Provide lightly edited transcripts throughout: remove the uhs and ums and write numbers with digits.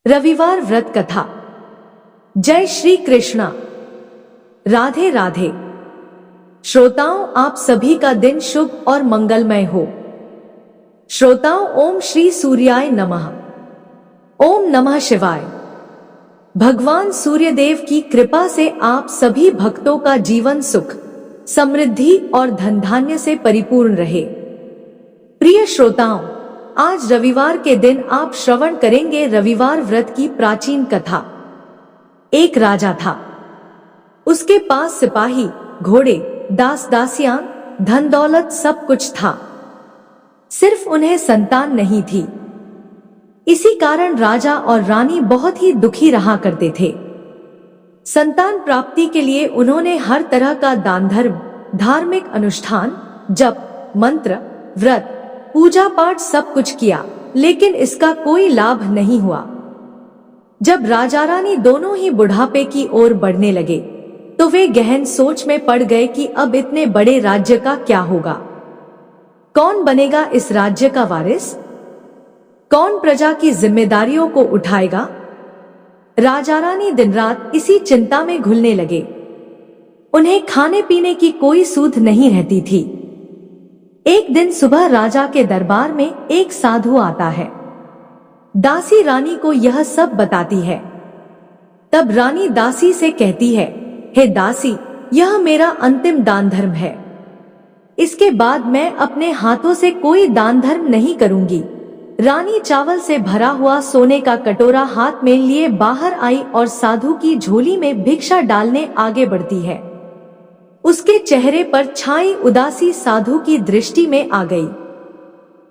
रविवार व्रत कथा। जय श्री कृष्णा। राधे राधे। श्रोताओं, आप सभी का दिन शुभ और मंगलमय हो। श्रोताओं, ओम श्री सूर्याय नमः। ओम नमः शिवाय। भगवान सूर्यदेव की कृपा से आप सभी भक्तों का जीवन सुख, समृद्धि और धन धान्य से परिपूर्ण रहे। प्रिय श्रोताओं, आज रविवार के दिन आप श्रवण करेंगे रविवार व्रत की प्राचीन कथा। एक राजा था। उसके पास सिपाही, घोड़े, दास दासियां, धन दौलत सब कुछ था। सिर्फ उन्हें संतान नहीं थी। इसी कारण राजा और रानी बहुत ही दुखी रहा करते थे। संतान प्राप्ति के लिए उन्होंने हर तरह का दान धर्म, धार्मिक अनुष्ठान, जप, मंत्र, व्रत, पूजा पाठ सब कुछ किया, लेकिन इसका कोई लाभ नहीं हुआ। जब राजा रानी दोनों ही बुढ़ापे की ओर बढ़ने लगे, तो वे गहन सोच में पड़ गए कि अब इतने बड़े राज्य का क्या होगा। कौन बनेगा इस राज्य का वारिस? कौन प्रजा की जिम्मेदारियों को उठाएगा? राजा रानी दिन रात इसी चिंता में घुलने लगे। उन्हें खाने पीने की कोई सूध नहीं रहती थी। एक दिन सुबह राजा के दरबार में एक साधु आता है। दासी रानी को यह सब बताती है। तब रानी दासी से कहती है, हे दासी, यह मेरा अंतिम दान धर्म है। इसके बाद मैं अपने हाथों से कोई दान धर्म नहीं करूंगी। रानी चावल से भरा हुआ सोने का कटोरा हाथ में लिए बाहर आई और साधु की झोली में भिक्षा डालने आगे बढ़ती है। उसके चेहरे पर छाई उदासी साधु की दृष्टि में आ गई।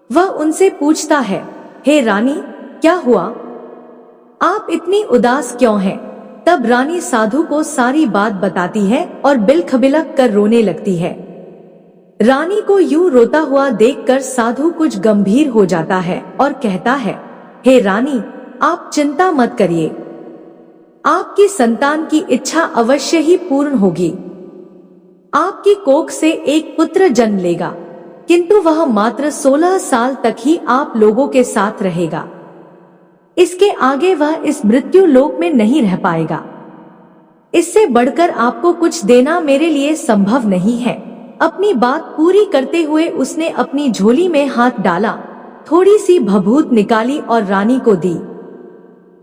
वह उनसे पूछता है, हे रानी, क्या हुआ? आप इतनी उदास क्यों हैं? तब रानी साधु को सारी बात बताती है और बिलखबिलख कर रोने लगती है। रानी को यूं रोता हुआ देखकर साधु कुछ गंभीर हो जाता है और कहता है, हे रानी, आप चिंता मत करिए। आपकी संतान की इच्छा अवश्य ही पूर्ण होगी। आपकी कोख से एक पुत्र जन्म लेगा, किंतु वह मात्र 16 साल तक ही आप लोगों के साथ रहेगा। इसके आगे वह इस मृत्यु लोक में नहीं रह पाएगा। इससे बढ़कर आपको कुछ देना मेरे लिए संभव नहीं है। अपनी बात पूरी करते हुए उसने अपनी झोली में हाथ डाला, थोड़ी सी भभूत निकाली और रानी को दी।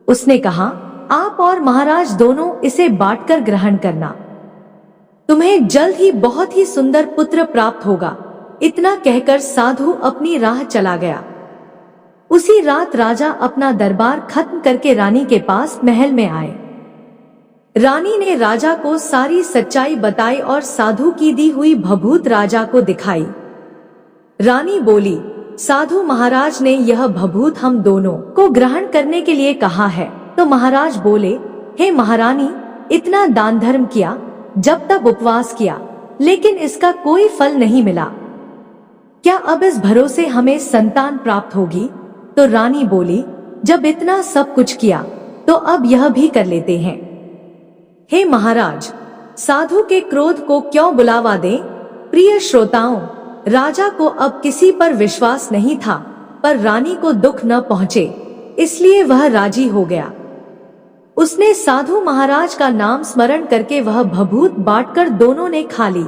उसने कहा, आप और महाराज दोनों इसे बांटकर ग्रहण करना। तुम्हें जल्द ही बहुत ही सुंदर पुत्र प्राप्त होगा। इतना कहकर साधु अपनी राह चला गया। उसी रात राजा अपना दरबार खत्म करके रानी के पास महल में आए। रानी ने राजा को सारी सच्चाई बताई और साधु की दी हुई भभूत राजा को दिखाई। रानी बोली, साधु महाराज ने यह भभूत हम दोनों को ग्रहण करने के लिए कहा है। तो महाराज बोले, हे महारानी, इतना दान धर्म किया, जब तक उपवास किया, लेकिन इसका कोई फल नहीं मिला। क्या अब इस भरोसे हमें संतान प्राप्त होगी? तो रानी बोली, जब इतना सब कुछ किया, तो अब यह भी कर लेते हैं। हे महाराज, साधु के क्रोध को क्यों बुलावा दें? प्रिय श्रोताओं, राजा को अब किसी पर विश्वास नहीं था, पर रानी को दुख न पहुंचे, इसलिए वह राजी हो गया। उसने साधु महाराज का नाम स्मरण करके वह भभूत बांटकर दोनों ने खा ली।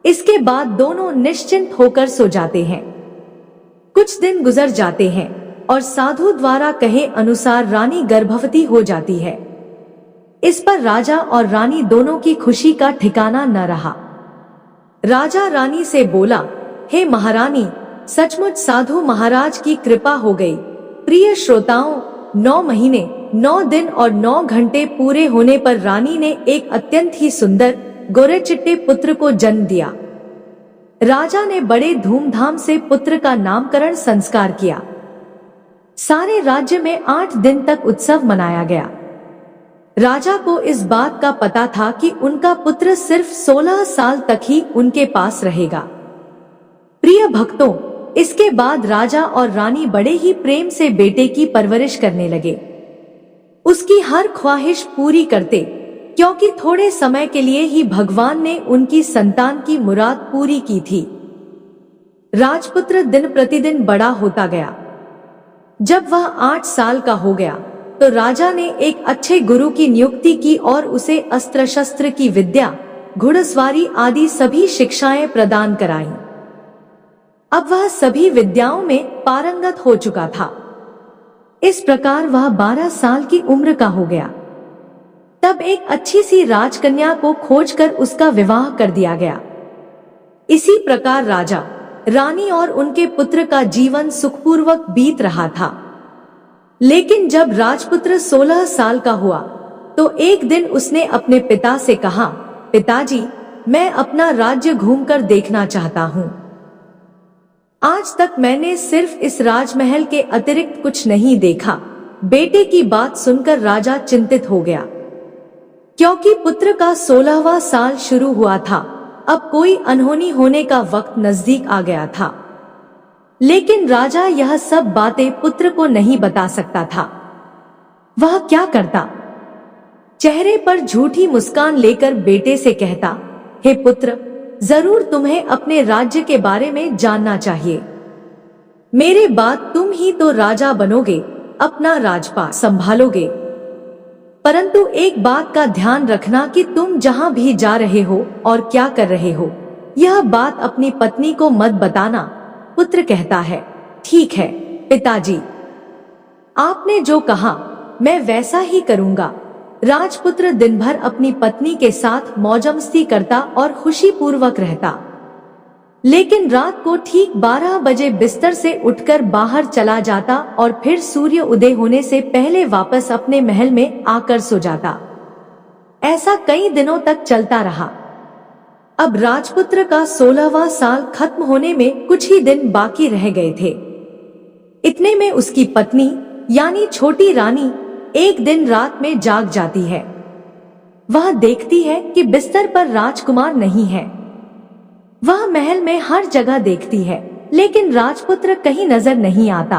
इसके बाद दोनों निश्चिंत होकर सो जाते हैं। कुछ दिन गुजर जाते हैं और साधु द्वारा कहे अनुसार रानी गर्भवती हो जाती है। इस पर राजा और रानी दोनों की खुशी का ठिकाना न रहा। राजा रानी से बोला, हे महारानी, सचमुच साधु महाराज की कृपा हो गई। प्रिय श्रोताओं, 9 महीने, 9 दिन और 9 घंटे पूरे होने पर रानी ने एक अत्यंत ही सुंदर गोरे चिट्टे पुत्र को जन्म दिया। राजा ने बड़े धूमधाम से पुत्र का नामकरण संस्कार किया। सारे राज्य में 8 दिन तक उत्सव मनाया गया। राजा को इस बात का पता था कि उनका पुत्र सिर्फ 16 साल तक ही उनके पास रहेगा। प्रिय भक्तों, इसके बाद राजा और रानी बड़े ही प्रेम से बेटे की परवरिश करने लगे। उसकी हर ख्वाहिश पूरी करते, क्योंकि थोड़े समय के लिए ही भगवान ने उनकी संतान की मुराद पूरी की थी। राजपुत्र दिन प्रतिदिन बड़ा होता गया। जब वह 8 साल का हो गया, तो राजा ने एक अच्छे गुरु की नियुक्ति की और उसे अस्त्र शस्त्र की विद्या, घुड़सवारी आदि सभी शिक्षाएं प्रदान कराईं। अब वह सभी विद्याओं में पारंगत हो चुका था। इस प्रकार वह 12 साल की उम्र का हो गया। तब एक अच्छी सी राजकन्या को खोजकर उसका विवाह कर दिया गया। इसी प्रकार राजा, रानी और उनके पुत्र का जीवन सुखपूर्वक बीत रहा था। लेकिन जब राजपुत्र 16 साल का हुआ तो एक दिन उसने अपने पिता से कहा, पिताजी, मैं अपना राज्य घूमकर देखना चाहता हूँ। आज तक मैंने सिर्फ इस राजमहल के अतिरिक्त कुछ नहीं देखा। बेटे की बात सुनकर राजा चिंतित हो गया, क्योंकि पुत्र का 16वां साल शुरू हुआ था। अब कोई अनहोनी होने का वक्त नजदीक आ गया था। लेकिन राजा यह सब बातें पुत्र को नहीं बता सकता था। वह क्या करता? चेहरे पर झूठी मुस्कान लेकर बेटे से कहता, हे पुत्र, जरूर तुम्हें अपने राज्य के बारे में जानना चाहिए। मेरे बाद तुम ही तो राजा बनोगे, अपना राजपाट संभालोगे। परंतु एक बात का ध्यान रखना कि तुम जहां भी जा रहे हो और क्या कर रहे हो, यह बात अपनी पत्नी को मत बताना। पुत्र कहता है, ठीक है पिताजी, आपने जो कहा मैं वैसा ही करूंगा। राजपुत्र दिन भर अपनी पत्नी के साथ मौजमस्ती करता और खुशीपूर्वक रहता। लेकिन रात को ठीक 12 बजे बिस्तर से उठकर बाहर चला जाता और फिर सूर्य उदय होने से पहले वापस अपने महल में आकर सो जाता। ऐसा कई दिनों तक चलता रहा। अब राजपुत्र का 16वां साल खत्म होने में कुछ ही दिन बाकी रह गए थे। इतने में उसकी पत्नी यानी छोटी रानी एक दिन रात में जाग जाती है। वह देखती है कि बिस्तर पर राजकुमार नहीं है। वह महल में हर जगह देखती है, लेकिन राजपुत्र कहीं नजर नहीं आता।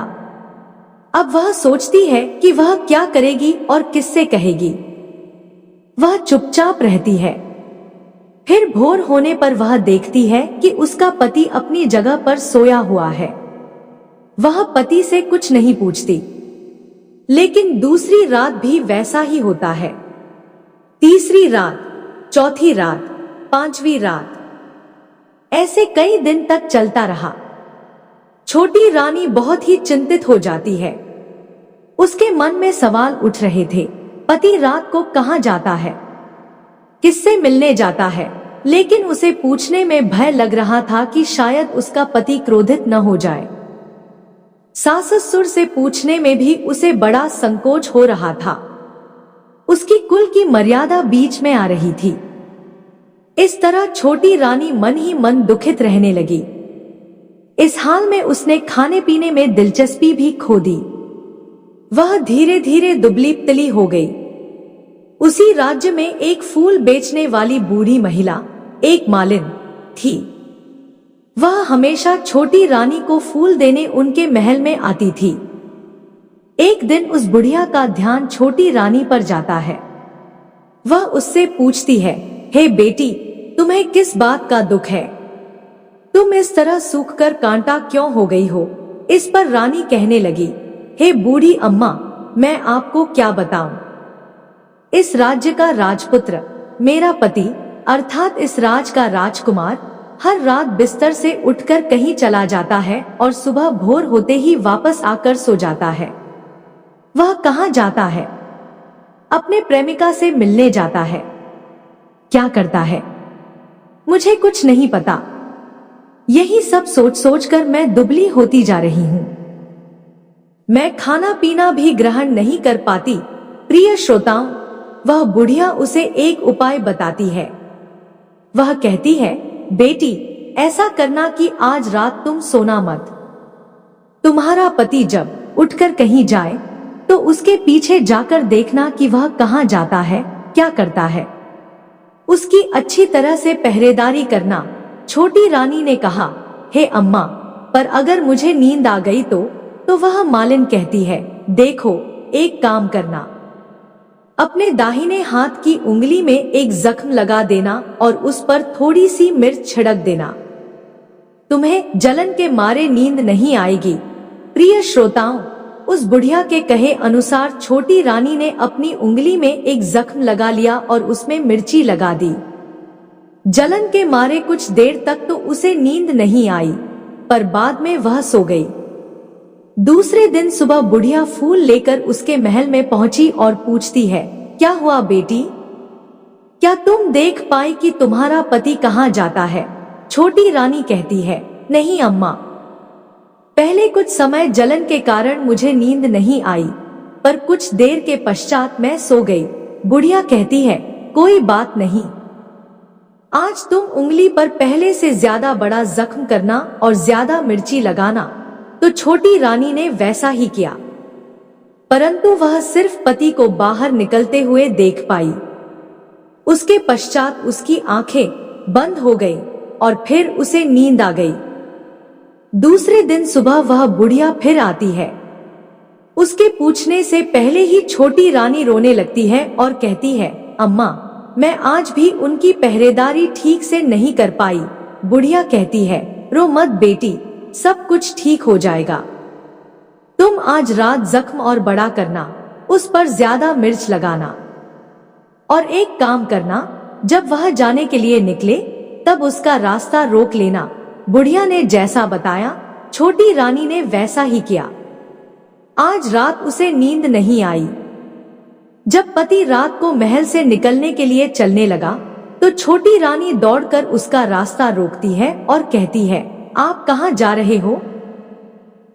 अब वह सोचती है कि वह क्या करेगी और किससे कहेगी। वह चुपचाप रहती है। फिर भोर होने पर वह देखती है कि उसका पति अपनी जगह पर सोया हुआ है। वह पति से कुछ नहीं पूछती। लेकिन दूसरी रात भी वैसा ही होता है। तीसरी रात, चौथी रात, 5वीं रात, ऐसे कई दिन तक चलता रहा। छोटी रानी बहुत ही चिंतित हो जाती है। उसके मन में सवाल उठ रहे थे, पति रात को कहाँ जाता है, किससे मिलने जाता है। लेकिन उसे पूछने में भय लग रहा था कि शायद उसका पति क्रोधित न हो जाए। सास ससुर से पूछने में भी उसे बड़ा संकोच हो रहा था। उसकी कुल की मर्यादा बीच में आ रही थी। इस तरह छोटी रानी मन ही मन दुखित रहने लगी। इस हाल में उसने खाने पीने में दिलचस्पी भी खो दी। वह धीरे धीरे दुबली पतली हो गई। उसी राज्य में एक फूल बेचने वाली बूढ़ी महिला, एक मालिन थी। वह हमेशा छोटी रानी को फूल देने उनके महल में आती थी। एक दिन उस बुढ़िया का ध्यान छोटी रानी पर जाता है। वह उससे पूछती है, हे बेटी, तुम्हें किस बात का दुख है? तुम इस तरह सूखकर कांटा क्यों हो गई हो? इस पर रानी कहने लगी, हे बूढ़ी अम्मा, मैं आपको क्या बताऊं? इस राज्य का राजपुत्र, मेरा पति अर्थात इस राज का राजकुमार, हर रात बिस्तर से उठकर कहीं चला जाता है और सुबह भोर होते ही वापस आकर सो जाता है। वह कहाँ जाता है? अपने प्रेमिका से मिलने जाता है। क्या करता है? मुझे कुछ नहीं पता। यही सब सोच सोचकर मैं दुबली होती जा रही हूँ। मैं खाना पीना भी ग्रहण नहीं कर पाती। प्रिय श्रोताओं, वह बुढ़िया उसे एक उपाय बताती है। वह कहती है, बेटी, ऐसा करना कि आज रात तुम सोना मत। तुम्हारा पति जब उठकर कहीं जाए तो उसके पीछे जाकर देखना कि वह कहाँ जाता है, क्या करता है। उसकी अच्छी तरह से पहरेदारी करना। छोटी रानी ने कहा, हे अम्मा, पर अगर मुझे नींद आ गई तो वह मालिन कहती है, देखो, एक काम करना, अपने दाहिने हाथ की उंगली में एक जख्म लगा देना और उस पर थोड़ी सी मिर्च छिड़क देना। तुम्हें जलन के मारे नींद नहीं आएगी। प्रिय श्रोताओं, उस बुढ़िया के कहे अनुसार छोटी रानी ने अपनी उंगली में एक जख्म लगा लिया और उसमें मिर्ची लगा दी। जलन के मारे कुछ देर तक तो उसे नींद नहीं आई, पर बाद में वह सो गई। दूसरे दिन सुबह बुढ़िया फूल लेकर उसके महल में पहुंची और पूछती है, क्या हुआ बेटी? क्या तुम देख पाई कि तुम्हारा पति कहाँ जाता है? छोटी रानी कहती है, नहीं अम्मा, पहले कुछ समय जलन के कारण मुझे नींद नहीं आई, पर कुछ देर के पश्चात मैं सो गई। बुढ़िया कहती है, कोई बात नहीं, आज तुम उंगली पर पहले से ज्यादा बड़ा जख्म करना और ज्यादा मिर्ची लगाना। तो छोटी रानी ने वैसा ही किया, परंतु वह सिर्फ पति को बाहर निकलते हुए देख पाई। उसके पश्चात उसकी आंखें बंद हो गई और फिर उसे नींद आ गई। दूसरे दिन सुबह वह बुढ़िया फिर आती है। उसके पूछने से पहले ही छोटी रानी रोने लगती है और कहती है, अम्मा, मैं आज भी उनकी पहरेदारी ठीक से नहीं कर पाई। बुढ़िया कहती है, रो मत बेटी, सब कुछ ठीक हो जाएगा। तुम आज रात जख्म और बड़ा करना, उस पर ज्यादा मिर्च लगाना, और एक काम करना, जब वह जाने के लिए निकले तब उसका रास्ता रोक लेना। बुढ़िया ने जैसा बताया, छोटी रानी ने वैसा ही किया। आज रात उसे नींद नहीं आई। जब पति रात को महल से निकलने के लिए चलने लगा तो छोटी रानी दौड़कर उसका रास्ता रोकती है और कहती है, आप कहाँ जा रहे हो?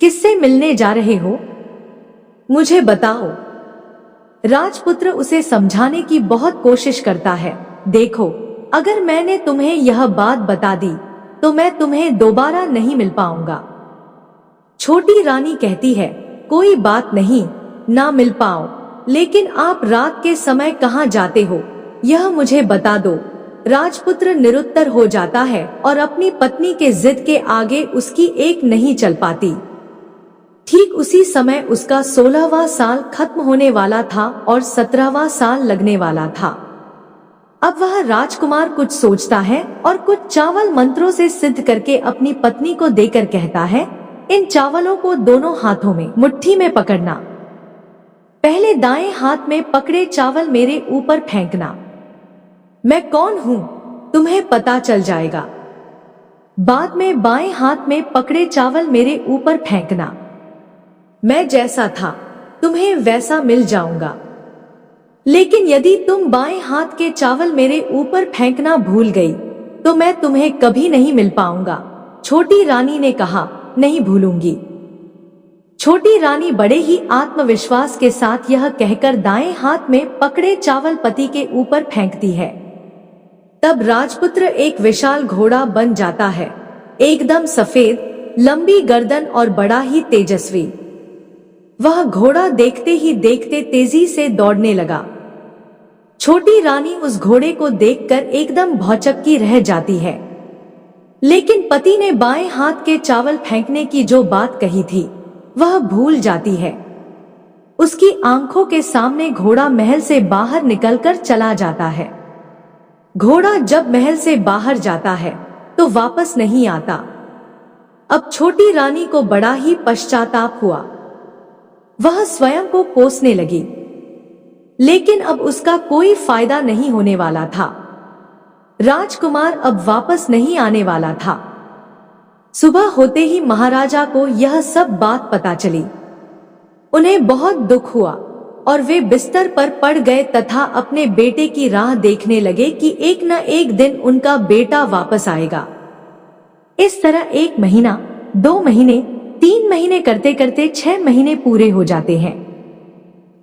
किससे मिलने जा रहे हो? मुझे बताओ। राजपुत्र उसे समझाने की बहुत कोशिश करता है। देखो, अगर मैंने तुम्हें यह बात बता दी तो मैं तुम्हें दोबारा नहीं मिल पाऊंगा। छोटी रानी कहती है, कोई बात नहीं, ना मिल पाओ, लेकिन आप रात के समय कहाँ जाते हो यह मुझे बता दो। राजपुत्र निरुत्तर हो जाता है और अपनी पत्नी के जिद के आगे उसकी एक नहीं चल पाती। ठीक उसी समय उसका 16वां साल खत्म होने वाला था और 17वां साल लगने वाला था। अब वह राजकुमार कुछ सोचता है और कुछ चावल मंत्रों से सिद्ध करके अपनी पत्नी को देकर कहता है, इन चावलों को दोनों हाथों में मुट्ठी में पकड़ना। पहले दाएं हाथ में पकड़े चावल मेरे ऊपर फेंकना। मैं कौन हूँ तुम्हें पता चल जाएगा। बाद में बाएं हाथ में पकड़े चावल मेरे ऊपर फेंकना। मैं जैसा था तुम्हें वैसा मिल जाऊंगा। लेकिन यदि तुम बाएं हाथ के चावल मेरे ऊपर फेंकना भूल गई तो मैं तुम्हें कभी नहीं मिल पाऊंगा। छोटी रानी ने कहा, नहीं भूलूंगी। छोटी रानी बड़े ही आत्मविश्वास के साथ यह कहकर दाएं हाथ में पकड़े चावल पति के ऊपर फेंकती है। तब राजपुत्र एक विशाल घोड़ा बन जाता है, एकदम सफेद, लंबी गर्दन और बड़ा ही तेजस्वी। वह घोड़ा देखते ही देखते तेजी से दौड़ने लगा। छोटी रानी उस घोड़े को देखकर एकदम भौचक्की रह जाती है। लेकिन पति ने बाएं हाथ के चावल फेंकने की जो बात कही थी वह भूल जाती है। उसकी आंखों के सामने घोड़ा महल से बाहर निकलकर चला जाता है। घोड़ा जब महल से बाहर जाता है तो वापस नहीं आता। अब छोटी रानी को बड़ा ही पश्चाताप हुआ। वह स्वयं को कोसने लगी, लेकिन अब उसका कोई फायदा नहीं होने वाला था। राजकुमार अब वापस नहीं आने वाला था। सुबह होते ही महाराजा को यह सब बात पता चली। उन्हें बहुत दुख हुआ और वे बिस्तर पर पड़ गए तथा अपने बेटे की राह देखने लगे कि एक न एक दिन उनका बेटा वापस आएगा। इस तरह 1 महीना, 2 महीने, 3 महीने करते करते 6 महीने पूरे हो जाते हैं।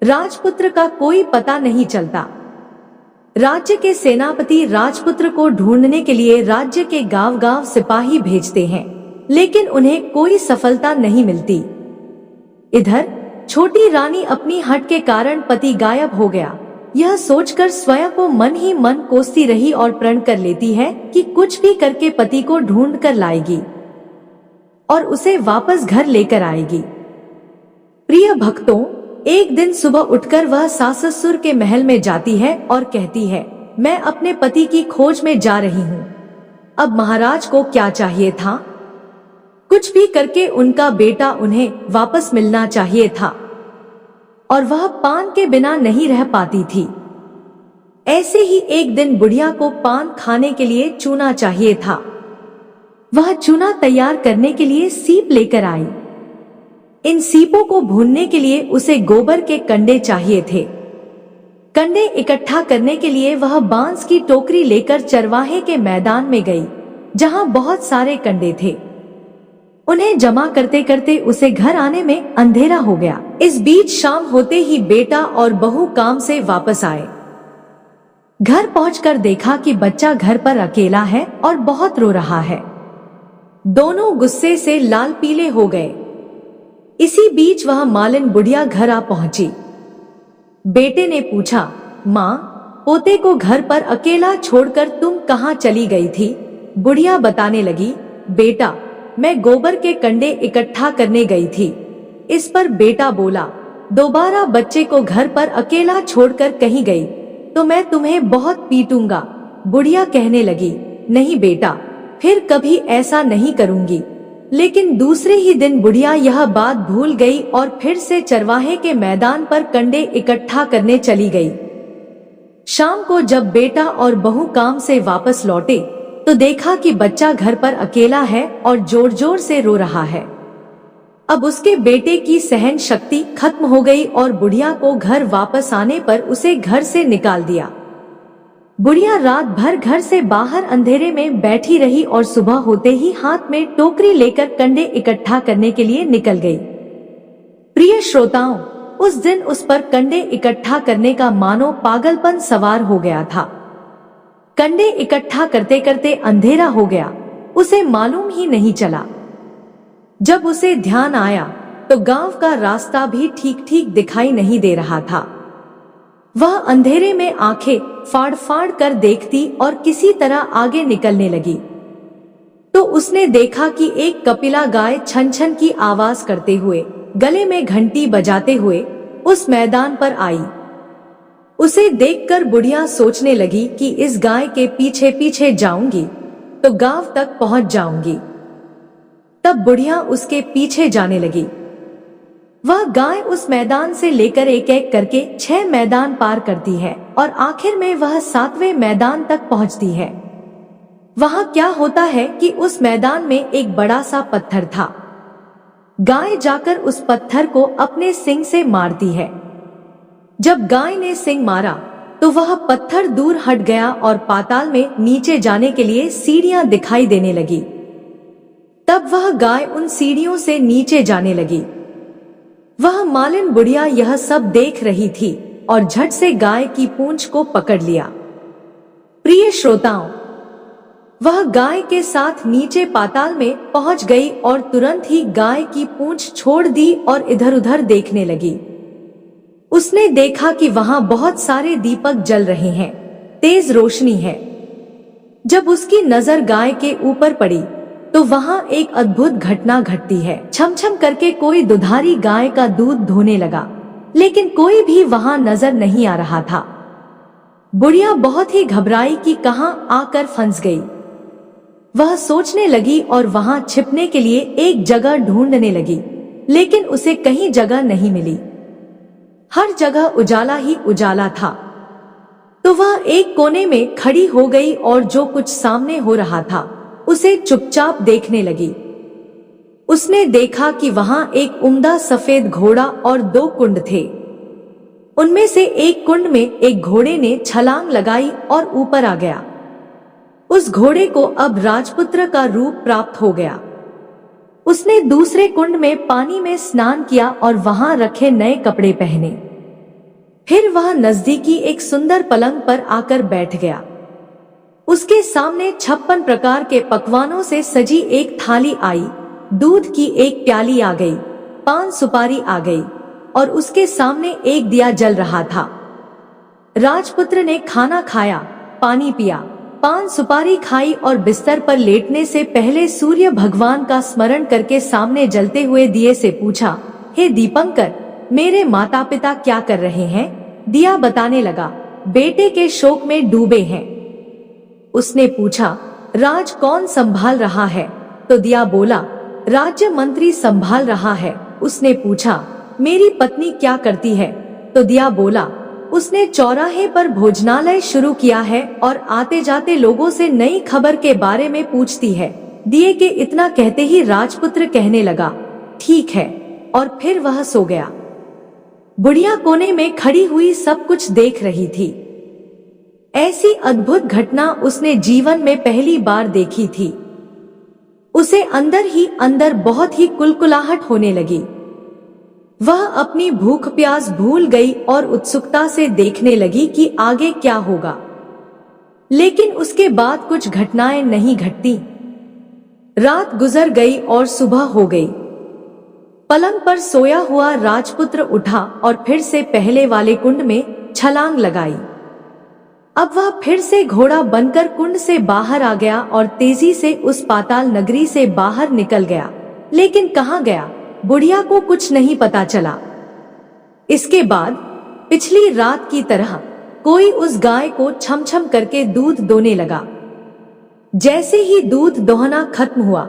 राजपुत्र का कोई पता नहीं चलता। राज्य के सेनापति राजपुत्र को ढूंढने के लिए राज्य के गांव-गांव सिपाही भेजते हैं, लेकिन उन्हें कोई सफलता नहीं मिलती। इधर छोटी रानी अपनी हट के कारण पति गायब हो गया, यह सोचकर स्वयं को मन ही मन कोसती रही और प्रण कर लेती है कि कुछ भी करके पति को ढूंढ कर लाएगी और उसे वापस घर लेकर आएगी। प्रिय भक्तों, एक दिन सुबह उठकर वह सास ससुर के महल में जाती है और कहती है, मैं अपने पति की खोज में जा रही हूँ। अब महाराज को क्या चाहिए था? कुछ भी करके उनका बेटा उन्हें वापस मिलना चाहिए था और वह पान के बिना नहीं रह पाती थी। ऐसे ही एक दिन बुढ़िया को पान खाने के लिए चूना चाहिए था। वह चूना तैयार करने के लिए सीप लेकर आई। इन सीपों को भूनने के लिए उसे गोबर के कंडे चाहिए थे। कंडे इकट्ठा करने के लिए वह बांस की टोकरी लेकर चरवाहे के मैदान में गई, जहां बहुत सारे कंडे थे। उन्हें जमा करते करते उसे घर आने में अंधेरा हो गया। इस बीच शाम होते ही बेटा और बहू काम से वापस आए। घर पहुंचकर देखा कि बच्चा घर पर अकेला है और बहुत रो रहा है। दोनों गुस्से से लाल पीले हो गए। इसी बीच वह मालिन बुढ़िया घर आ पहुंची। बेटे ने पूछा, माँ, पोते को घर पर अकेला छोड़कर तुम कहाँ चली गई थी? बुढ़िया बताने लगी, बेटा, मैं गोबर के कंडे इकट्ठा करने गई थी। इस पर बेटा बोला, दोबारा बच्चे को घर पर अकेला छोड़कर कहीं गई तो मैं तुम्हें बहुत पीटूंगा। बुढ़िया कहने लगी, नहीं बेटा, फिर कभी ऐसा नहीं करूंगी। लेकिन दूसरे ही दिन बुढ़िया यह बात भूल गई और फिर से चरवाहे के मैदान पर कंडे इकट्ठा करने चली गई। शाम को जब बेटा और बहू काम से वापस लौटे तो देखा कि बच्चा घर पर अकेला है और जोर जोर से रो रहा है। अब उसके बेटे की सहन शक्ति खत्म हो गई और बुढ़िया को घर वापस आने पर उसे घर से निकाल दिया। बुढ़िया रात भर घर से बाहर अंधेरे में बैठी रही और सुबह होते ही हाथ में टोकरी लेकर कंडे इकट्ठा करने के लिए निकल गई। प्रिय श्रोताओं, उस दिन उस पर कंडे इकट्ठा करने का मानो पागलपन सवार हो गया था। कंडे इकट्ठा करते करते अंधेरा हो गया, उसे मालूम ही नहीं चला। जब उसे ध्यान आया तो गांव का रास्ता भी ठीक ठीक दिखाई नहीं दे रहा था। वह अंधेरे में आंखें फाड़ फाड़ कर देखती और किसी तरह आगे निकलने लगी तो उसने देखा कि एक कपिला गाय छन छन की आवाज करते हुए, गले में घंटी बजाते हुए उस मैदान पर आई। उसे देखकर बुढ़िया सोचने लगी कि इस गाय के पीछे पीछे जाऊंगी तो गांव तक पहुंच जाऊंगी। तब बुढ़िया उसके पीछे जाने लगी। वह गाय उस मैदान से लेकर एक एक करके 6 मैदान पार करती है और आखिर में वह 7वें मैदान तक पहुंचती है। वहां क्या होता है कि उस मैदान में एक बड़ा सा पत्थर था। गाय जाकर उस पत्थर को अपने सींग से मारती है। जब गाय ने सींग मारा तो वह पत्थर दूर हट गया और पाताल में नीचे जाने के लिए सीढ़ियां दिखाई देने लगी। तब वह गाय उन सीढ़ियों से नीचे जाने लगी। वह मालिन बुढ़िया यह सब देख रही थी और झट से गाय की पूंछ को पकड़ लिया। प्रिय श्रोताओं, वह गाय के साथ नीचे पाताल में पहुंच गई और तुरंत ही गाय की पूंछ छोड़ दी और इधर उधर देखने लगी। उसने देखा कि वहां बहुत सारे दीपक जल रहे हैं, तेज रोशनी है। जब उसकी नजर गाय के ऊपर पड़ी तो वहां एक अद्भुत घटना घटती है। छमछम करके कोई दुधारी गाय का दूध धोने लगा, लेकिन कोई भी वहां नजर नहीं आ रहा था। बुढ़िया बहुत ही घबराई कि कहां आकर फंस गई। वह सोचने लगी और वहां छिपने के लिए एक जगह ढूंढने लगी, लेकिन उसे कहीं जगह नहीं मिली। हर जगह उजाला ही उजाला था। तो वह एक कोने में खड़ी हो गई और जो कुछ सामने हो रहा था उसे चुपचाप देखने लगी। उसने देखा कि वहां एक उम्दा सफेद घोड़ा और 2 कुंड थे। उनमें से एक कुंड में एक घोड़े ने छलांग लगाई और ऊपर आ गया। उस घोड़े को अब राजपुत्र का रूप प्राप्त हो गया। उसने दूसरे कुंड में पानी में स्नान किया और वहां रखे नए कपड़े पहने। फिर वह नजदीकी एक सुंदर पलंग पर आकर बैठ गया। उसके सामने 56 प्रकार के पकवानों से सजी एक थाली आई, दूध की एक प्याली आ गई, पान सुपारी आ गई और उसके सामने एक दिया जल रहा था। राजपुत्र ने खाना खाया, पानी पिया, पान सुपारी खाई और बिस्तर पर लेटने से पहले सूर्य भगवान का स्मरण करके सामने जलते हुए दिए से पूछा, हे दीपंकर, मेरे माता पिता क्या कर रहे हैं? दिया बताने लगा, बेटे के शोक में डूबे हैं। उसने पूछा, राज कौन संभाल रहा है? तो दिया बोला, राज्य मंत्री संभाल रहा है। उसने पूछा, मेरी पत्नी क्या करती है? तो दिया बोला, उसने चौराहे पर भोजनालय शुरू किया है और आते जाते लोगों से नई खबर के बारे में पूछती है। दिए के इतना कहते ही राजपुत्र कहने लगा, ठीक है, और फिर वह सो गया। बुढ़िया कोने में खड़ी हुई सब कुछ देख रही थी। ऐसी अद्भुत घटना उसने जीवन में पहली बार देखी थी। उसे अंदर ही अंदर बहुत ही कुलकुलाहट होने लगी। वह अपनी भूख प्यास भूल गई और उत्सुकता से देखने लगी कि आगे क्या होगा। लेकिन उसके बाद कुछ घटनाएं नहीं घटती। रात गुजर गई और सुबह हो गई। पलंग पर सोया हुआ राजपुत्र उठा और फिर से पहले वाले कुंड में छलांग लगाई। अब वह फिर से घोड़ा बनकर कुंड से बाहर आ गया और तेजी से उस पाताल नगरी से बाहर निकल गया। लेकिन कहाँ गया, बुढ़िया को कुछ नहीं पता चला। इसके बाद पिछली रात की तरह कोई उस गाय को छम छम करके दूध दोने लगा। जैसे ही दूध दोहना खत्म हुआ,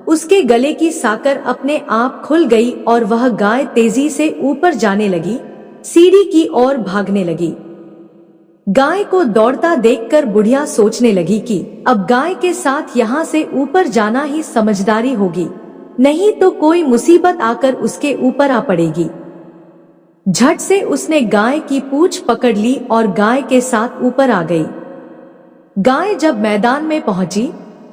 उसके गले की साकर अपने आप खुल गई और वह गाय तेजी से ऊपर जाने लगी, सीढ़ी की ओर भागने लगी। गाय को दौड़ता देखकर बुढ़िया सोचने लगी कि अब गाय के साथ यहाँ से ऊपर जाना ही समझदारी होगी, नहीं तो कोई मुसीबत आकर उसके ऊपर आ पड़ेगी। झट से उसने गाय की पूंछ पकड़ ली और गाय के साथ ऊपर आ गई। गाय जब मैदान में पहुंची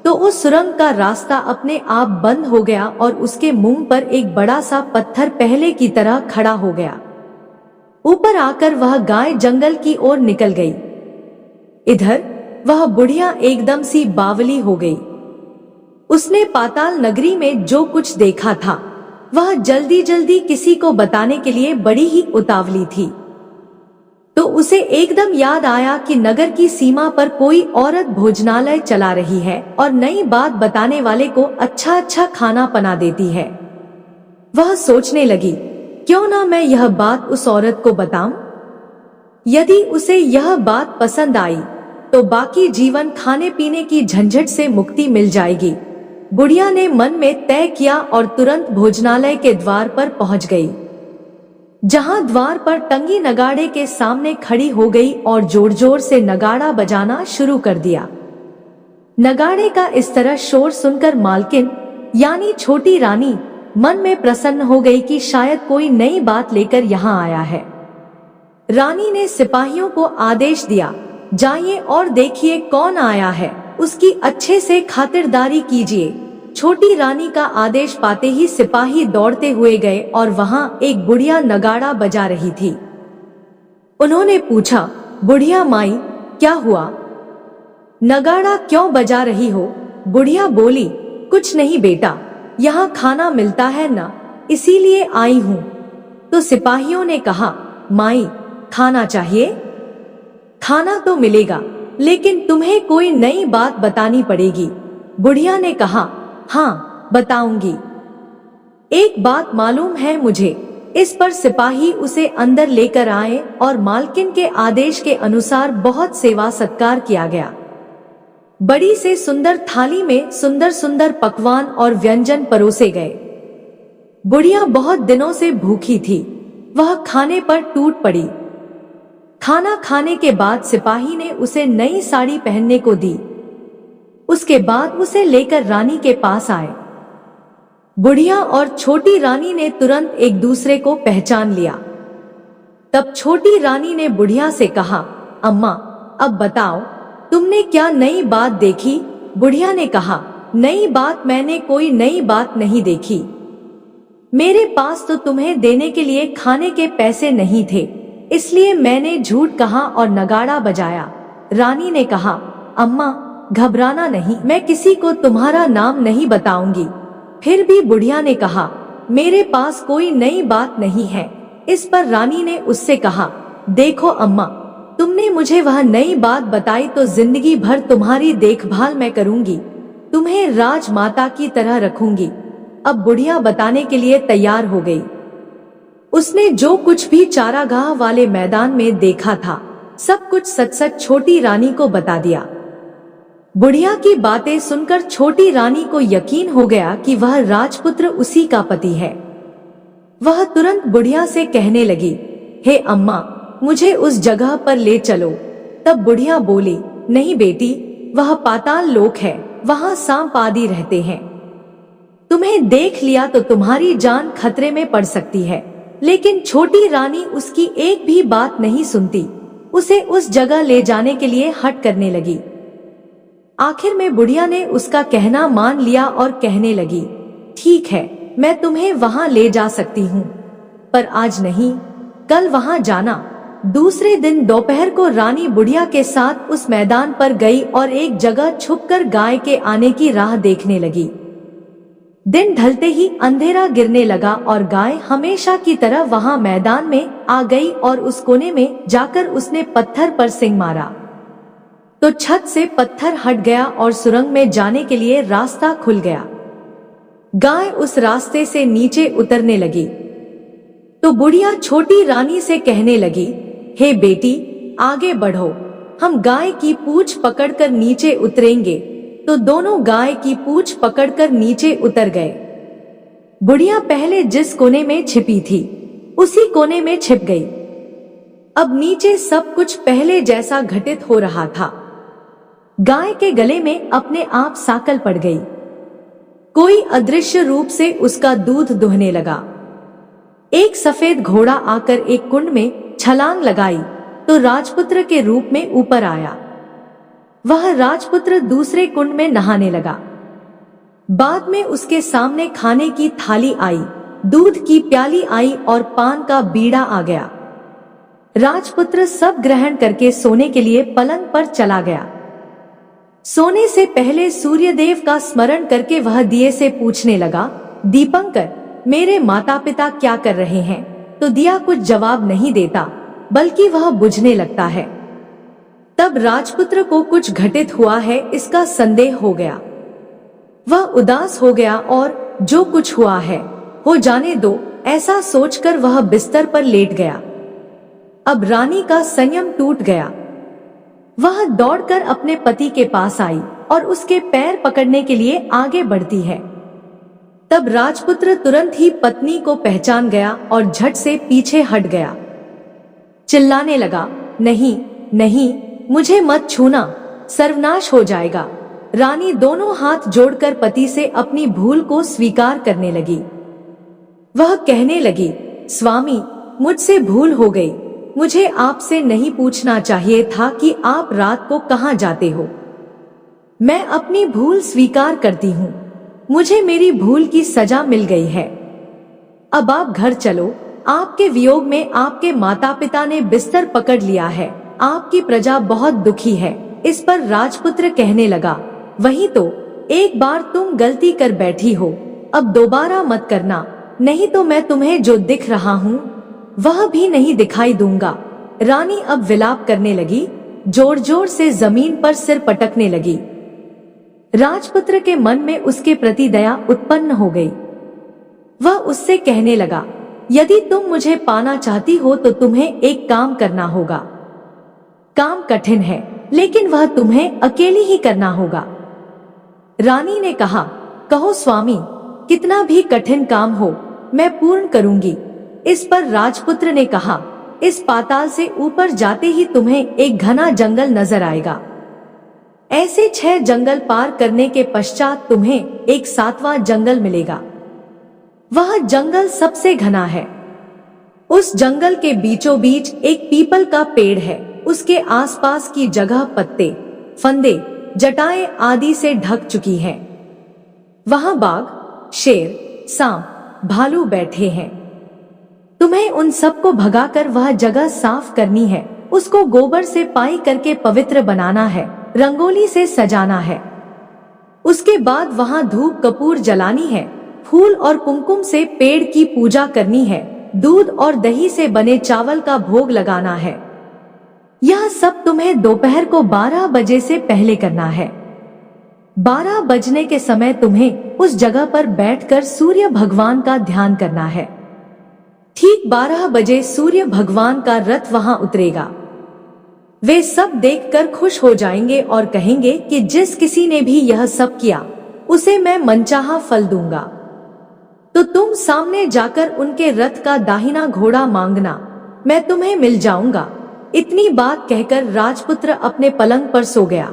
तो उस सुरंग का रास्ता अपने आप बंद हो गया और उसके मुंह पर एक बड़ा सा पत्थर पहले की तरह खड़ा हो गया। ऊपर आकर वह गाय जंगल की ओर निकल गई। इधर वह बुढ़िया एकदम सी बावली हो गई। उसने पाताल नगरी में जो कुछ देखा था वह जल्दी जल्दी किसी को बताने के लिए बड़ी ही उतावली थी। तो उसे एकदम याद आया कि नगर की सीमा पर कोई औरत भोजनालय चला रही है और नई बात बताने वाले को अच्छा अच्छा खाना बना देती है। वह सोचने लगी, क्यों ना मैं यह बात उस औरत को बताऊं? यदि उसे यह बात पसंद आई तो बाकी जीवन खाने पीने की झंझट से मुक्ति मिल जाएगी। बुढ़िया ने मन में तय किया और तुरंत भोजनालय के द्वार पर पहुंच गई, जहां द्वार पर टंगी नगाड़े के सामने खड़ी हो गई और जोर जोर से नगाड़ा बजाना शुरू कर दिया। नगाड़े का इस तरह शोर सुनकर मालकिन यानी छोटी रानी मन में प्रसन्न हो गई कि शायद कोई नई बात लेकर यहाँ आया है। रानी ने सिपाहियों को आदेश दिया, जाइए और देखिए कौन आया है, उसकी अच्छे से खातिरदारी कीजिए। छोटी रानी का आदेश पाते ही सिपाही दौड़ते हुए गए और वहां एक बुढ़िया नगाड़ा बजा रही थी। उन्होंने पूछा, बुढ़िया माई क्या हुआ, नगाड़ा क्यों बजा रही हो? बुढ़िया बोली, कुछ नहीं बेटा, यहाँ खाना मिलता है ना, इसीलिए आई हूँ। तो सिपाहियों ने कहा, माई खाना चाहिए? खाना तो मिलेगा, लेकिन तुम्हें कोई नई बात बतानी पड़ेगी। बुढ़िया ने कहा, हाँ बताऊंगी। एक बात मालूम है मुझे। इस पर सिपाही उसे अंदर लेकर आए और मालकिन के आदेश के अनुसार बहुत सेवा सत्कार किया गया। बड़ी से सुंदर थाली में सुंदर सुंदर पकवान और व्यंजन परोसे गए। बुढ़िया बहुत दिनों से भूखी थी, वह खाने पर टूट पड़ी। खाना खाने के बाद सिपाही ने उसे नई साड़ी पहनने को दी। उसके बाद उसे लेकर रानी के पास आए। बुढ़िया और छोटी रानी ने तुरंत एक दूसरे को पहचान लिया। तब छोटी रानी ने बुढ़िया से कहा, अम्मा अब बताओ तुमने क्या नई बात देखी? बुढ़िया ने कहा, नई बात? मैंने कोई नई बात नहीं देखी। मेरे पास तो तुम्हें देने के लिए खाने के पैसे नहीं थे, इसलिए मैंने झूठ कहा और नगाड़ा बजाया। रानी ने कहा, अम्मा घबराना नहीं, मैं किसी को तुम्हारा नाम नहीं बताऊंगी। फिर भी बुढ़िया ने कहा, मेरे पास कोई नई बात नहीं है। इस पर रानी ने उससे कहा, देखो अम्मा, तुमने मुझे वह नई बात बताई तो जिंदगी भर तुम्हारी देखभाल मैं करूंगी, तुम्हें राजमाता की तरह रखूंगी। अब बुढ़िया बताने के लिए तैयार हो गई। उसने जो कुछ भी चारागाह वाले मैदान में देखा था सब कुछ सच सच छोटी रानी को बता दिया। बुढ़िया की बातें सुनकर छोटी रानी को यकीन हो गया कि वह राजपुत्र उसी का पति है। वह तुरंत बुढ़िया से कहने लगी, हे अम्मा, मुझे उस जगह पर ले चलो। तब बुढ़िया बोली, नहीं बेटी, वह पाताल लोक है, वहां सांप आदि रहते हैं। तुम्हें देख लिया तो तुम्हारी जान खतरे में पड़ सकती है। लेकिन छोटी रानी उसकी एक भी बात नहीं सुनती, उसे उस जगह ले जाने के लिए हट करने लगी। आखिर में बुढ़िया ने उसका कहना मान लिया और कहने लगी, ठीक है, मैं तुम्हें वहां ले जा सकती हूँ, पर आज नहीं, कल वहां जाना। दूसरे दिन दोपहर को रानी बुढ़िया के साथ उस मैदान पर गई और एक जगह छुपकर गाय के आने की राह देखने लगी। दिन ढलते ही अंधेरा गिरने लगा और गाय हमेशा की तरह वहां मैदान में आ गई और उस कोने में जाकर उसने पत्थर पर सींग मारा तो छत से पत्थर हट गया और सुरंग में जाने के लिए रास्ता खुल गया। गाय उस रास्ते से नीचे उतरने लगी तो बुढ़िया छोटी रानी से कहने लगी, हे बेटी, आगे बढ़ो, हम गाय की पूंछ पकड़कर नीचे उतरेंगे। तो दोनों गाय की पूंछ पकड़कर नीचे उतर गए। बुढ़िया पहले जिस कोने में छिपी थी उसी कोने में छिप गई। अब नीचे सब कुछ पहले जैसा घटित हो रहा था। गाय के गले में अपने आप साकल पड़ गई। कोई अदृश्य रूप से उसका दूध दुहने लगा। एक सफेद घोड़ा आकर एक कुंड में छलांग लगाई तो राजपुत्र के रूप में ऊपर आया। वह राजपुत्र दूसरे कुंड में नहाने लगा। बाद में उसके सामने खाने की थाली आई, दूध की प्याली आई और पान का बीड़ा आ गया। राजपुत्र सब ग्रहण करके सोने के लिए पलंग पर चला गया। सोने से पहले सूर्यदेव का स्मरण करके वह दिए से पूछने लगा, दीपंकर, मेरे माता पिता क्या कर रहे हैं? तो दिया कुछ जवाब नहीं देता, बल्कि वह बुझने लगता है। तब राजपुत्र को कुछ घटित हुआ है इसका संदेह हो गया। वह उदास हो गया और जो कुछ हुआ है हो जाने दो, ऐसा सोचकर वह बिस्तर पर लेट गया। अब रानी का संयम टूट गया। वह दौड़कर अपने पति के पास आई और उसके पैर पकड़ने के लिए आगे बढ़ती है। तब राजपुत्र तुरंत ही पत्नी को पहचान गया और झट से पीछे हट गया। चिल्लाने लगा, नहीं नहीं, मुझे मत छूना, सर्वनाश हो जाएगा। रानी दोनों हाथ जोड़कर पति से अपनी भूल को स्वीकार करने लगी। वह कहने लगी, स्वामी, मुझसे भूल हो गई। मुझे आपसे नहीं पूछना चाहिए था कि आप रात को कहां जाते हो। मैं अपनी भूल स्वीकार करती हूँ। मुझे मेरी भूल की सजा मिल गई है। अब आप घर चलो। आपके वियोग में आपके माता पिता ने बिस्तर पकड़ लिया है। आपकी प्रजा बहुत दुखी है। इस पर राजपुत्र कहने लगा, वही तो, एक बार तुम गलती कर बैठी हो, अब दोबारा मत करना, नहीं तो मैं तुम्हें जो दिख रहा हूँ वह भी नहीं दिखाई दूंगा। रानी अब विलाप करने लगी, जोर जोर से जमीन पर सिर पटकने लगी। राजपुत्र के मन में उसके प्रति दया उत्पन्न हो गई। वह उससे कहने लगा, यदि तुम मुझे पाना चाहती हो तो तुम्हें एक काम करना होगा। काम कठिन है, लेकिन वह तुम्हें अकेली ही करना होगा। रानी ने कहा, कहो स्वामी, कितना भी कठिन काम हो मैं पूर्ण करूंगी। इस पर राजपुत्र ने कहा, इस पाताल से ऊपर जाते ही तुम्हें एक घना जंगल नजर आएगा। ऐसे 6 जंगल पार करने के पश्चात तुम्हें एक 7वां जंगल मिलेगा। वह जंगल सबसे घना है। उस जंगल के बीचों बीच एक पीपल का पेड़ है। उसके आसपास की जगह पत्ते, फंदे, जटाएं आदि से ढक चुकी है। वहां बाघ, शेर, सांप, भालू बैठे हैं। तुम्हें उन सबको भगाकर वह जगह साफ करनी है। उसको गोबर से पाई करके पवित्र बनाना है, रंगोली से सजाना है। उसके बाद वहां धूप कपूर जलानी है, फूल और कुमकुम से पेड़ की पूजा करनी है, दूध और दही से बने चावल का भोग लगाना है। यह सब तुम्हें दोपहर को 12 बजे से पहले करना है। 12 बजने के समय तुम्हें उस जगह पर बैठकर सूर्य भगवान का ध्यान करना है। ठीक 12 बजे सूर्य भगवान का रथ वहां उतरेगा। वे सब देखकर खुश हो जाएंगे और कहेंगे कि जिस किसी ने भी यह सब किया उसे मैं मनचाहा फल दूंगा। तो तुम सामने जाकर उनके रथ का दाहिना घोड़ा मांगना, मैं तुम्हें मिल जाऊंगा। इतनी बात कहकर राजपुत्र अपने पलंग पर सो गया।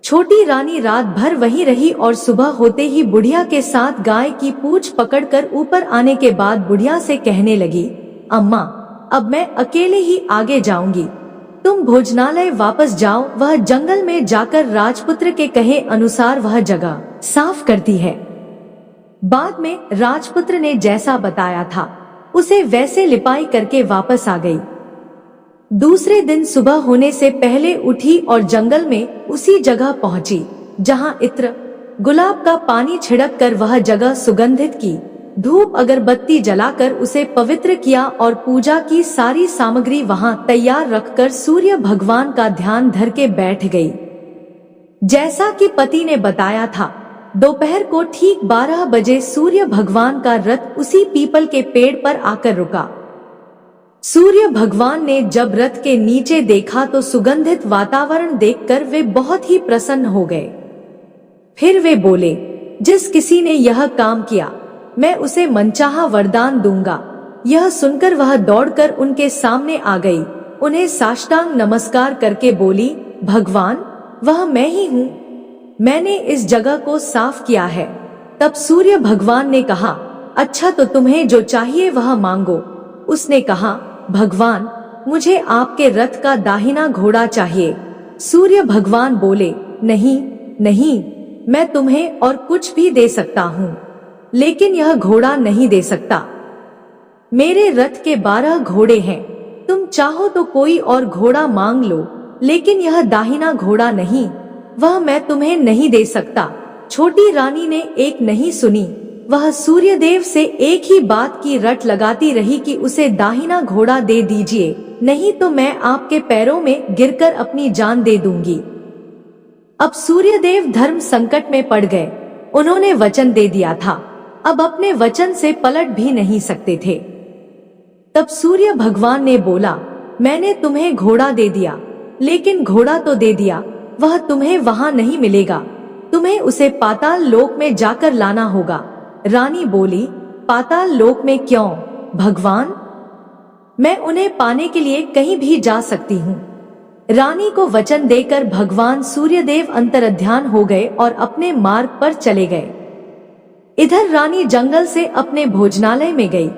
छोटी रानी रात भर वहीं रही और सुबह होते ही बुढ़िया के साथ गाय की पूंछ पकड़कर ऊपर आने के बाद बुढ़िया से कहने लगी, अम्मा अब मैं अकेले ही आगे जाऊंगी, तुम भोजनालय वापस जाओ। वह जंगल में जाकर राजपुत्र के कहे अनुसार वह जगह साफ करती है। बाद में राजपुत्र ने जैसा बताया था उसे वैसे लिपाई करके वापस आ गई। दूसरे दिन सुबह होने से पहले उठी और जंगल में उसी जगह पहुंची जहां इत्र गुलाब का पानी छिड़क कर वह जगह सुगंधित की, धूप अगरबत्ती जलाकर उसे पवित्र किया और पूजा की सारी सामग्री वहां तैयार रखकर सूर्य भगवान का ध्यान धर के बैठ गई। जैसा कि पति ने बताया था, दोपहर को ठीक 12 बजे सूर्य भगवान का रथ उसी पीपल के पेड़ पर आकर रुका। सूर्य भगवान ने जब रथ के नीचे देखा तो सुगंधित वातावरण देखकर वे बहुत ही प्रसन्न हो गए। फिर वे बोले, जिस किसी ने यह काम किया मैं उसे मनचाहा वरदान दूंगा। यह सुनकर वह दौड़कर उनके सामने आ गई, उन्हें साष्टांग नमस्कार करके बोली, भगवान वह मैं ही हूँ, मैंने इस जगह को साफ किया है। तब सूर्य भगवान ने कहा, अच्छा तो तुम्हें जो चाहिए वह मांगो। उसने कहा, भगवान मुझे आपके रथ का दाहिना घोड़ा चाहिए। सूर्य भगवान बोले, नहीं नहीं, मैं तुम्हें और कुछ भी दे सकता हूँ, लेकिन यह घोड़ा नहीं दे सकता। मेरे रथ के 12 घोड़े हैं, तुम चाहो तो कोई और घोड़ा मांग लो, लेकिन यह दाहिना घोड़ा नहीं, वह मैं तुम्हें नहीं दे सकता। छोटी रानी ने एक नहीं सुनी, वह सूर्यदेव से एक ही बात की रट लगाती रही कि उसे दाहिना घोड़ा दे दीजिए, नहीं तो मैं आपके पैरों में गिरकर अपनी जान दे दूंगी। अब सूर्यदेव धर्म संकट में पड़ गए, उन्होंने वचन दे दिया था, अब अपने वचन से पलट भी नहीं सकते थे। तब सूर्य भगवान ने बोला, मैंने तुम्हें घोड़ा दे दिया, लेकिन घोड़ा तो दे दिया, वह तुम्हें वहां नहीं मिलेगा, तुम्हें उसे पाताल लोक में जाकर लाना होगा। रानी बोली, पाताल लोक में क्यों भगवान, मैं उन्हें पाने के लिए कहीं भी जा सकती हूँ। रानी को वचन देकर भगवान सूर्यदेव अंतर्ध्यान हो गए और अपने मार्ग पर चले गए। इधर रानी जंगल से अपने भोजनालय में गई,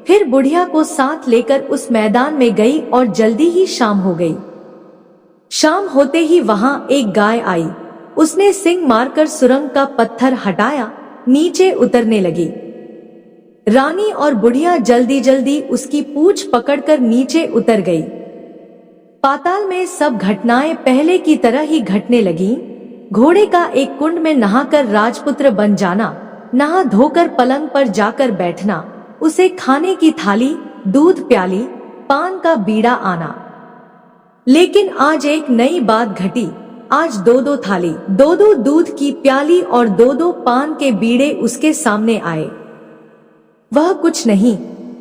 फिर बुढ़िया को साथ लेकर उस मैदान में गई और जल्दी ही शाम हो गई। शाम होते ही वहां एक गाय आई, उसने सींग मारकर सुरंग का पत्थर हटाया, नीचे उतरने लगी। रानी और बुढ़िया जल्दी जल्दी उसकी पूंछ पकड़कर नीचे उतर गई। पाताल में सब घटनाएं पहले की तरह ही घटने लगीं। घोड़े का एक कुंड में नहाकर राजपुत्र बन जाना, नहा धोकर पलंग पर जाकर बैठना, उसे खाने की थाली, दूध प्याली, पान का बीड़ा आना। लेकिन आज एक नई बात घटी, आज 2-2 थाली, 2-2 दूध की प्याली और 2-2 पान के बीड़े उसके सामने आए। वह कुछ नहीं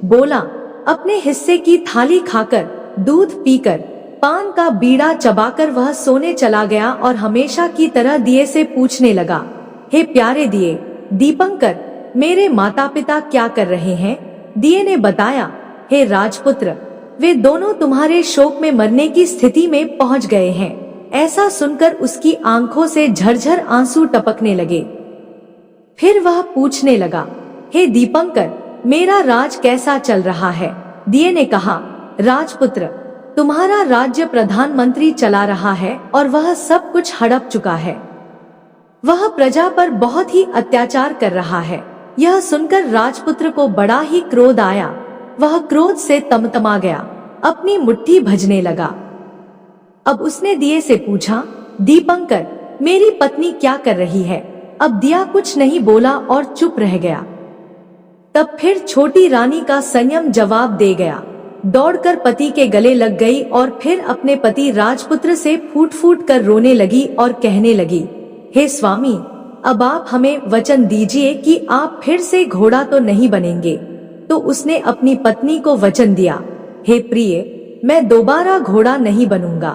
बोला, अपने हिस्से की थाली खाकर, दूध पीकर, पान का बीड़ा चबाकर वह सोने चला गया और हमेशा की तरह दिए से पूछने लगा, हे प्यारे दिए, दीपंकर, मेरे माता पिता क्या कर रहे हैं? दिए ने बताया, हे राजपुत्र, वे दोनों तुम्हारे शोक में मरने की स्थिति में पहुंच गए हैं। ऐसा सुनकर उसकी आंखों से झरझर आंसू टपकने लगे। फिर वह पूछने लगा, हे दीपंकर, मेरा राज कैसा चल रहा है? दिए ने कहा, राजपुत्र, तुम्हारा राज्य प्रधानमंत्री चला रहा है और वह सब कुछ हड़प चुका है। वह प्रजा पर बहुत ही अत्याचार कर रहा है। यह सुनकर राजपुत्र को बड़ा ही क्रोध आया। वह क्रोध से तमतमा गया, अपनी मुट्ठी भजने लगा। अब उसने दिए से पूछा, दीपंकर, मेरी पत्नी क्या कर रही है? अब दिया कुछ नहीं बोला और चुप रह गया। तब फिर छोटी रानी का संयम जवाब दे गया, दौड़कर पति के गले लग गई और फिर अपने पति राजपुत्र से फूट फूट कर रोने लगी और कहने लगी, हे स्वामी, अब आप हमें वचन दीजिए कि आप फिर से घोड़ा तो नहीं बनेंगे। तो उसने अपनी पत्नी को वचन दिया, हे प्रिय, मैं दोबारा घोड़ा नहीं बनूंगा।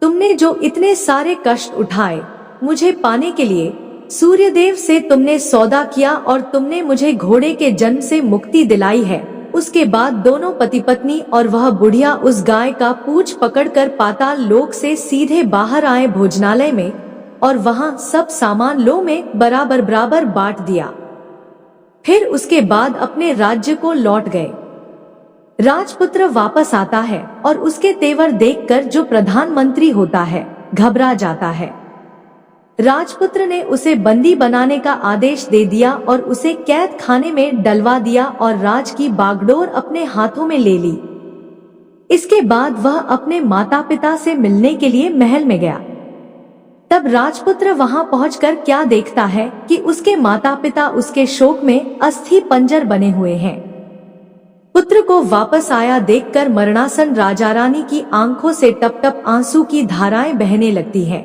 तुमने जो इतने सारे कष्ट उठाए मुझे पाने के लिए, सूर्यदेव से तुमने सौदा किया और तुमने मुझे घोड़े के जन्म से मुक्ति दिलाई है। उसके बाद दोनों पति पत्नी और वह बुढ़िया उस गाय का पूंछ पकड़कर पाताल लोक से सीधे बाहर आए भोजनालय में, और वहां सब सामान लो में बराबर बराबर बांट दिया। फिर उसके बाद अपने राज्य को लौट गए। राजपुत्र वापस आता है और उसके तेवर देखकर जो प्रधानमंत्री होता है घबरा जाता है। राजपुत्र ने उसे बंदी बनाने का आदेश दे दिया और उसे कैद खाने में डलवा दिया और राज की बागडोर अपने हाथों में ले ली। इसके बाद वह अपने माता पिता से मिलने के लिए महल में गया। तब राजपुत्र वहां पहुंचकर क्या देखता है कि उसके माता पिता उसके शोक में अस्थि पंजर बने हुए हैं। पुत्र को वापस आया देखकर मरणासन राजा रानी की आंखों से टप टप आंसू की धाराएं बहने लगती हैं।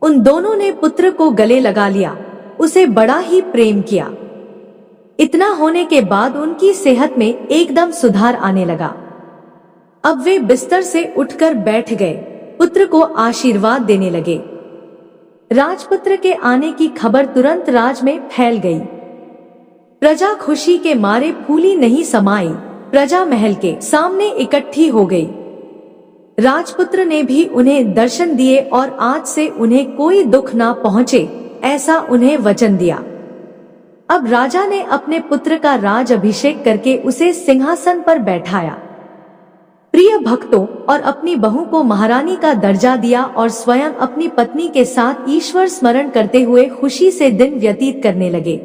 उन दोनों ने पुत्र को गले लगा लिया, उसे बड़ा ही प्रेम किया। इतना होने के बाद उनकी सेहत में एकदम सुधार आने लगा। अब वे बिस्तर से उठकर बैठ गए, पुत्र को आशीर्वाद देने लगे। राजपुत्र के आने की खबर तुरंत राज में फैल गई। प्रजा खुशी के मारे फूली नहीं समाई, प्रजा महल के सामने इकट्ठी हो गई। राजपुत्र ने भी उन्हें दर्शन दिए और आज से उन्हें कोई दुख ना पहुंचे, ऐसा उन्हें वचन दिया। अब राजा ने अपने पुत्र का राज अभिषेक करके उसे सिंहासन पर बैठाया। प्रिय भक्तों, और अपनी बहू को महारानी का दर्जा दिया और स्वयं अपनी पत्नी के साथ ईश्वर स्मरण करते हुए खुशी से दिन व्यतीत करने लगे।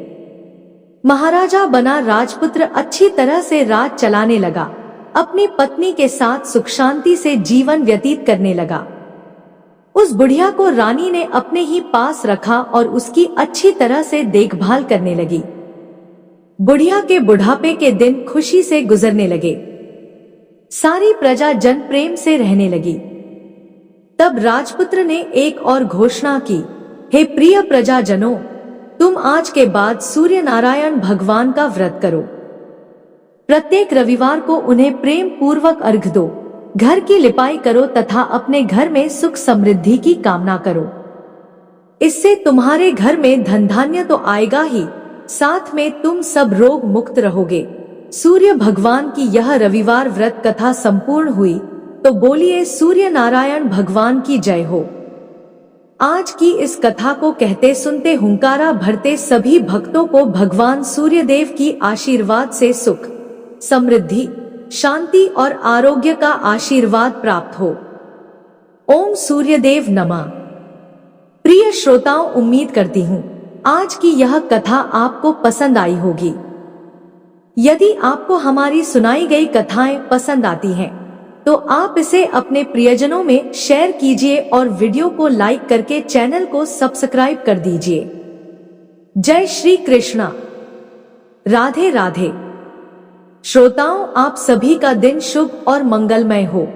महाराजा बना राजपुत्र अच्छी तरह से राज चलाने लगा, अपनी पत्नी के साथ सुख शांति से जीवन व्यतीत करने लगा। उस बुढ़िया को रानी ने अपने ही पास रखा और उसकी अच्छी तरह से देखभाल करने लगी। बुढ़िया के बुढ़ापे के दिन खुशी से गुजरने लगे। सारी प्रजा जन प्रेम से रहने लगी। तब राजपुत्र ने एक और घोषणा की, हे प्रिय प्रजाजनों, तुम आज के बाद सूर्य नारायण भगवान का व्रत करो। प्रत्येक रविवार को उन्हें प्रेम पूर्वक अर्घ दो, घर की लिपाई करो तथा अपने घर में सुख समृद्धि की कामना करो। इससे तुम्हारे घर में धन धान्य तो आएगा ही, साथ में तुम सब रोग मुक्त रहोगे। सूर्य भगवान की यह रविवार व्रत कथा संपूर्ण हुई, तो बोलिए सूर्य नारायण भगवान की जय हो। आज की इस कथा को कहते सुनते हुंकारा भरते सभी भक्तों को भगवान सूर्यदेव की आशीर्वाद से सुख, समृद्धि, शांति और आरोग्य का आशीर्वाद प्राप्त हो। ओम सूर्यदेव नमः। प्रिय श्रोताओं, उम्मीद करती हूँ आज की यह कथा आपको पसंद आई होगी। यदि आपको हमारी सुनाई गई कथाएं पसंद आती हैं, तो आप इसे अपने प्रियजनों में शेयर कीजिए और वीडियो को लाइक करके चैनल को सब्सक्राइब कर दीजिए। जय श्री कृष्णा। राधे राधे। श्रोताओं, आप सभी का दिन शुभ और मंगलमय हो।